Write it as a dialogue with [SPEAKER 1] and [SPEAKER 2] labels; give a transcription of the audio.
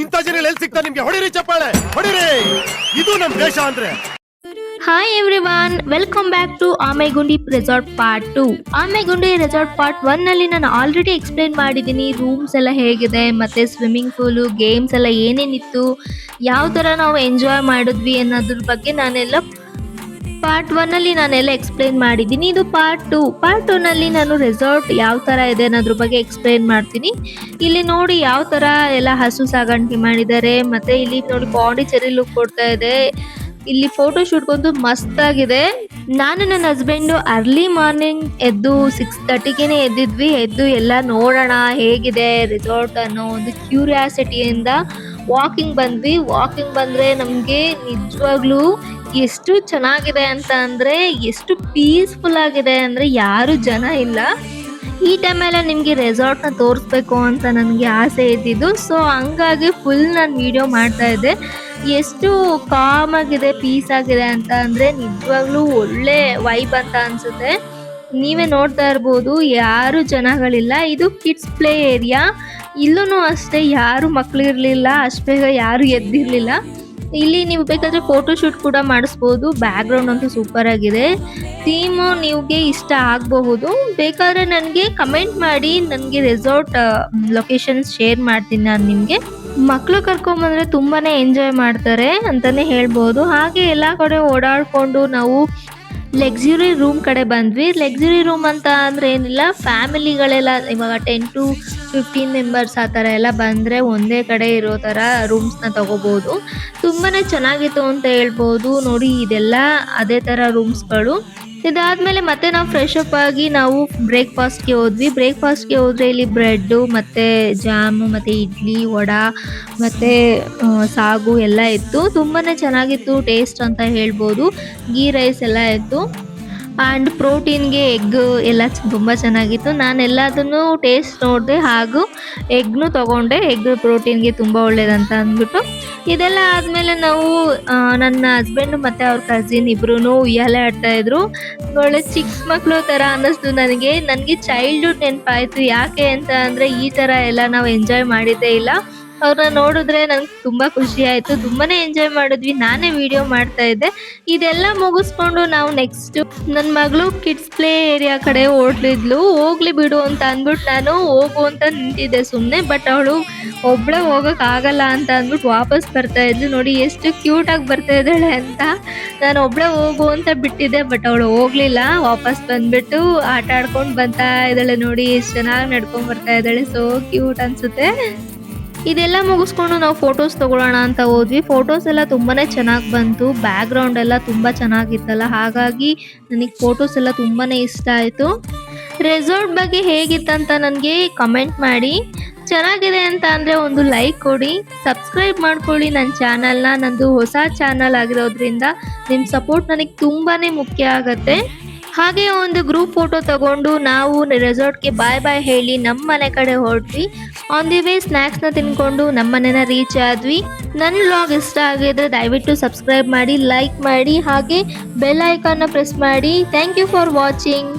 [SPEAKER 1] ಇಂಥ ಜನ ಎಲ್ಲಿ ಸಿಗ್ತಾ ನಿಮ್ಗೆ? ಹೊಡಿರಿ ಚಪ್ಪಾಳೆ, ಹೊಡಿರಿ. ಇದು ನಮ್ ದೇಶ ಅಂದ್ರೆ.
[SPEAKER 2] Hi everyone, welcome back to Amegundi resort part 2. Amegundi resort part 1 ನಲ್ಲಿ ನಾನು ಆಲ್ರೆಡಿ ಎಕ್ಸ್ಪ್ಲೈನ್ ಮಾಡಿದ್ದೀನಿ ರೂಮ್ಸ್ ಎಲ್ಲ ಹೇಗಿದೆ, ಮತ್ತೆ ಸ್ವಿಮ್ಮಿಂಗ್ ಪೂಲು, ಗೇಮ್ಸ್ ಎಲ್ಲ ಏನೇನಿತ್ತು, ಯಾವ ಥರ ನಾವು ಎಂಜಾಯ್ ಮಾಡಿದ್ವಿ ಅನ್ನೋದ್ರ ಬಗ್ಗೆ ನಾನೆಲ್ಲ ಪಾರ್ಟ್ 1 ಅಲ್ಲಿ ನಾನೆಲ್ಲ ಎಕ್ಸ್ಪ್ಲೈನ್ ಮಾಡಿದ್ದೀನಿ. ಇದು ಪಾರ್ಟ್ 2. ಪಾರ್ಟ್ 2 ನಲ್ಲಿ ನಾನು ರೆಸಾರ್ಟ್ ಯಾವ ಥರ ಇದೆ ಅನ್ನೋದ್ರ ಬಗ್ಗೆ ಎಕ್ಸ್ಪ್ಲೈನ್ ಮಾಡ್ತೀನಿ. ಇಲ್ಲಿ ನೋಡಿ ಯಾವ ಥರ ಎಲ್ಲ ಹಸು ಸಾಗಾಣಿಕೆ ಮಾಡಿದ್ದಾರೆ, ಮತ್ತೆ ಇಲ್ಲಿ ನೋಡಿ ಪಾಂಡಿಚೇರಿ ಲುಕ್ ಕೊಡ್ತಾ ಇದೆ. ಇಲ್ಲಿ ಫೋಟೋ ಶೂಟ್ಗಂತೂ ಮಸ್ತ್ ಆಗಿದೆ. ನಾನು ನನ್ನ ಹಸ್ಬೆಂಡು ಅರ್ಲಿ ಮಾರ್ನಿಂಗ್ ಎದ್ದು 6:30ಗೆ ಎದ್ದಿದ್ವಿ. ಎದ್ದು ಎಲ್ಲ ನೋಡೋಣ ಹೇಗಿದೆ ರೆಸಾರ್ಟ್ ಅನ್ನೋ ಒಂದು ಕ್ಯೂರಿಯಾಸಿಟಿಯಿಂದ ವಾಕಿಂಗ್ ಬಂದ್ವಿ. ವಾಕಿಂಗ್ ಬಂದರೆ ನಮಗೆ ನಿಜವಾಗ್ಲೂ ಎಷ್ಟು ಚೆನ್ನಾಗಿದೆ ಅಂತ ಅಂದರೆ, ಎಷ್ಟು ಪೀಸ್ಫುಲ್ ಆಗಿದೆ ಅಂದರೆ ಯಾರೂ ಜನ ಇಲ್ಲ. ಈ ಟೈಮೆಲ್ಲ ನಿಮಗೆ ರೆಸಾರ್ಟ್ನ ತೋರಿಸ್ಬೇಕು ಅಂತ ನನಗೆ ಆಸೆ ಇದ್ದಿದ್ದು. ಸೊ ಹಂಗಾಗಿ ಫುಲ್ ನಾನು ವಿಡಿಯೋ ಮಾಡ್ತಾ ಇದ್ದೆ. ಎಷ್ಟು ಕಾಮ್ ಆಗಿದೆ, ಪೀಸ್ ಆಗಿದೆ ಅಂತ ಅಂದರೆ ನಿಜವಾಗ್ಲೂ ಒಳ್ಳೆ ವೈಬ್ ಅಂತ ಅನಿಸುತ್ತೆ. ನೀವೇ ನೋಡ್ತಾ ಇರ್ಬೋದು, ಯಾರು ಜನಗಳಿಲ್ಲ. ಇದು ಕಿಡ್ಸ್ ಪ್ಲೇ ಏರಿಯಾ. ಇಲ್ಲೂ ಅಷ್ಟೇ ಯಾರು ಮಕ್ಕಳಿರಲಿಲ್ಲ, ಅಷ್ಟು ಬೇಗ ಯಾರು ಎದ್ದಿರಲಿಲ್ಲ. ಇಲ್ಲಿ ನೀವು ಬೇಕಾದರೆ ಫೋಟೋ ಶೂಟ್ ಕೂಡ ಮಾಡಿಸ್ಬೋದು. ಬ್ಯಾಕ್ಗ್ರೌಂಡ್ ಅಂತೂ ಸೂಪರ್ ಆಗಿದೆ. ಥೀಮು ನಿಮಗೆ ಇಷ್ಟ ಆಗಬಹುದು. ಬೇಕಾದರೆ ನನಗೆ ಕಮೆಂಟ್ ಮಾಡಿ, ನನಗೆ ರೆಸಾರ್ಟ್ ಲೊಕೇಶನ್ಸ್ ಶೇರ್ ಮಾಡ್ತೀನಿ ನಾನು ನಿಮಗೆ. ಮಕ್ಕಳು ಕರ್ಕೊಂಬಂದರೆ ತುಂಬಾ ಎಂಜಾಯ್ ಮಾಡ್ತಾರೆ ಅಂತಲೇ ಹೇಳ್ಬೋದು. ಹಾಗೆ ಎಲ್ಲ ಕಡೆ ಓಡಾಡಿಕೊಂಡು ನಾವು ಲಕ್ಸುರಿ ರೂಮ್ ಕಡೆ ಬಂದ್ವಿ. ಲಕ್ಸುರಿ ರೂಮ್ ಅಂತ ಅಂದರೆ ಏನಿಲ್ಲ, ಫ್ಯಾಮಿಲಿಗಳೆಲ್ಲ ಇವಾಗ 10 to 15 ಮೆಂಬರ್ಸ್ ಆ ಥರ ಎಲ್ಲ ಬಂದರೆ ಒಂದೇ ಕಡೆ ಇರೋ ಥರ ರೂಮ್ಸ್ನ ತೊಗೋಬೋದು. ತುಂಬಾ ಚೆನ್ನಾಗಿತ್ತು ಅಂತ ಹೇಳ್ಬೋದು. ನೋಡಿ ಇದೆಲ್ಲ ಅದೇ ಥರ ರೂಮ್ಸ್ಗಳು. ಇದಾದಮೇಲೆ ಮತ್ತೆ ನಾವು ಫ್ರೆಶ್ ಅಪ್ ಆಗಿ ನಾವು ಬ್ರೇಕ್ಫಾಸ್ಟ್ಗೆ ಹೋದ್ವಿ. ಬ್ರೇಕ್ಫಾಸ್ಟ್ಗೆ ಹೋದರೆ ಇಲ್ಲಿ ಬ್ರೆಡ್ಡು ಮತ್ತು ಜಾಮು ಮತ್ತು ಇಡ್ಲಿ, ವಡಾ ಮತ್ತು ಸಾಗು ಎಲ್ಲ ಇತ್ತು. ತುಂಬಾ ಚೆನ್ನಾಗಿತ್ತು ಟೇಸ್ಟ್ ಅಂತ ಹೇಳ್ಬೋದು. ಗೀ ರೈಸ್ ಎಲ್ಲ ಇತ್ತು. ಆ್ಯಂಡ್ ಪ್ರೋಟೀನ್ಗೆ ಎಗ್ ಎಲ್ಲ ತುಂಬ ಚೆನ್ನಾಗಿತ್ತು. ನಾನು ಎಲ್ಲದನ್ನು ಟೇಸ್ಟ್ ನೋಡಿದೆ, ಹಾಗೂ ಎಗ್ನೂ ತೊಗೊಂಡೆ. ಎಗ್ ಪ್ರೋಟೀನ್ಗೆ ತುಂಬ ಒಳ್ಳೇದಂತ ಅಂದ್ಬಿಟ್ಟು. ಇದೆಲ್ಲ ಆದಮೇಲೆ ನಾವು ನನ್ನ ಹಸ್ಬೆಂಡು ಮತ್ತು ಅವ್ರ ಕಸಿನ್ ಇಬ್ಬರೂ ಉಯ್ಯಾಲೆ ಆಡ್ತಾಯಿದ್ರು. ಒಳ್ಳೆ ಚಿಕ್ಕ ಮಕ್ಕಳು ಥರ ಅನ್ನಿಸ್ತು ನನಗೆ ಚೈಲ್ಡ್ಹುಡ್ ನೆನಪಾಯಿತು. ಯಾಕೆ ಅಂತ ಅಂದರೆ ಈ ಥರ ಎಲ್ಲ ನಾವು ಎಂಜಾಯ್ ಮಾಡಿದ್ದೇ ಇಲ್ಲ. ಅವ್ರನ್ನ ನೋಡಿದ್ರೆ ನನಗೆ ತುಂಬ ಖುಷಿ ಆಯಿತು. ತುಂಬಾ ಎಂಜಾಯ್ ಮಾಡಿದ್ವಿ. ನಾನೇ ವಿಡಿಯೋ ಮಾಡ್ತಾ ಇದ್ದೆ. ಇದೆಲ್ಲ ಮುಗಿಸ್ಕೊಂಡು ನಾವು ನೆಕ್ಸ್ಟು ನನ್ನ ಮಗಳು ಕಿಡ್ಸ್ ಪ್ಲೇ ಏರಿಯಾ ಕಡೆ ಓಡ್ಲಿದ್ಲು. ಹೋಗ್ಲಿ ಬಿಡು ಅಂತ ಅಂದ್ಬಿಟ್ಟು ನಾನು ಹೋಗು ಅಂತ ನಿಂತಿದ್ದೆ ಸುಮ್ಮನೆ. ಬಟ್ ಅವಳು ಒಬ್ಬಳೇ ಹೋಗೋಕ್ಕಾಗಲ್ಲ ಅಂತ ಅಂದ್ಬಿಟ್ಟು ವಾಪಸ್ ಬರ್ತಾ ಇದ್ಲು. ನೋಡಿ ಎಷ್ಟು ಕ್ಯೂಟಾಗಿ ಬರ್ತಾ ಇದ್ದಾಳೆ ಅಂತ. ನಾನು ಒಬ್ಬಳೇ ಹೋಗು ಅಂತ ಬಿಟ್ಟಿದ್ದೆ, ಬಟ್ ಅವಳು ಹೋಗಲಿಲ್ಲ. ವಾಪಸ್ ಬಂದುಬಿಟ್ಟು ಆಟ ಆಡ್ಕೊಂಡು ಬರ್ತಾ ಇದ್ದಾಳೆ. ನೋಡಿ ಎಷ್ಟು ಚೆನ್ನಾಗಿ ನಡ್ಕೊಂಡು ಬರ್ತಾ ಇದ್ದಾಳೆ. ಸೋ ಕ್ಯೂಟ್ ಅನಿಸುತ್ತೆ. ಇದೆಲ್ಲ ಮುಗಿಸ್ಕೊಂಡು ನಾವು ಫೋಟೋಸ್ ತೊಗೊಳ್ಳೋಣ ಅಂತ ಹೋದ್ವಿ. ಫೋಟೋಸ್ ಎಲ್ಲ ತುಂಬಾ ಚೆನ್ನಾಗಿ ಬಂತು. ಬ್ಯಾಕ್ಗ್ರೌಂಡ್ ಎಲ್ಲ ತುಂಬ ಚೆನ್ನಾಗಿತ್ತಲ್ಲ, ಹಾಗಾಗಿ ನನಗೆ ಫೋಟೋಸ್ ಎಲ್ಲ ತುಂಬಾ ಇಷ್ಟ ಆಯಿತು. ರೆಸಾರ್ಟ್ ಬಗ್ಗೆ ಹೇಗಿತ್ತಂತ ನನಗೆ ಕಮೆಂಟ್ ಮಾಡಿ. ಚೆನ್ನಾಗಿದೆ ಅಂತ ಅಂದರೆ ಒಂದು ಲೈಕ್ ಕೊಡಿ, ಸಬ್ಸ್ಕ್ರೈಬ್ ಮಾಡ್ಕೊಳ್ಳಿ ನನ್ನ ಚಾನಲ್ನ. ನಂದು ಹೊಸ ಚಾನಲ್ ಆಗಿರೋದ್ರಿಂದ ನಿಮ್ಮ ಸಪೋರ್ಟ್ ನನಗೆ ತುಂಬಾ ಮುಖ್ಯ ಆಗುತ್ತೆ. ಹಾಗೆ ಒಂದು ಗ್ರೂಪ್ ಫೋಟೋ ತಗೊಂಡು ನಾವು ರೆಸಾರ್ಟ್ಗೆ ಬಾಯ್ ಬಾಯ್ ಹೇಳಿ ನಮ್ಮ ಮನೆ ಕಡೆ ಹೊರಟ್ವಿ. ಆನ್ ದಿ ವೇ ಸ್ನ್ಯಾಕ್ಸ್ನ ತಿನ್ಕೊಂಡು ನಮ್ಮ ಮನೆನ ರೀಚ್ ಆದ್ವಿ. ನನ್ನ ವ್ಲಾಗ್ ಇಷ್ಟ ಆಗಿದ್ರೆ ದಯವಿಟ್ಟು ಸಬ್ಸ್ಕ್ರೈಬ್ ಮಾಡಿ, ಲೈಕ್ ಮಾಡಿ, ಹಾಗೆ ಬೆಲ್ ಐಕಾನ್ನ ಪ್ರೆಸ್ ಮಾಡಿ. Thank you for watching.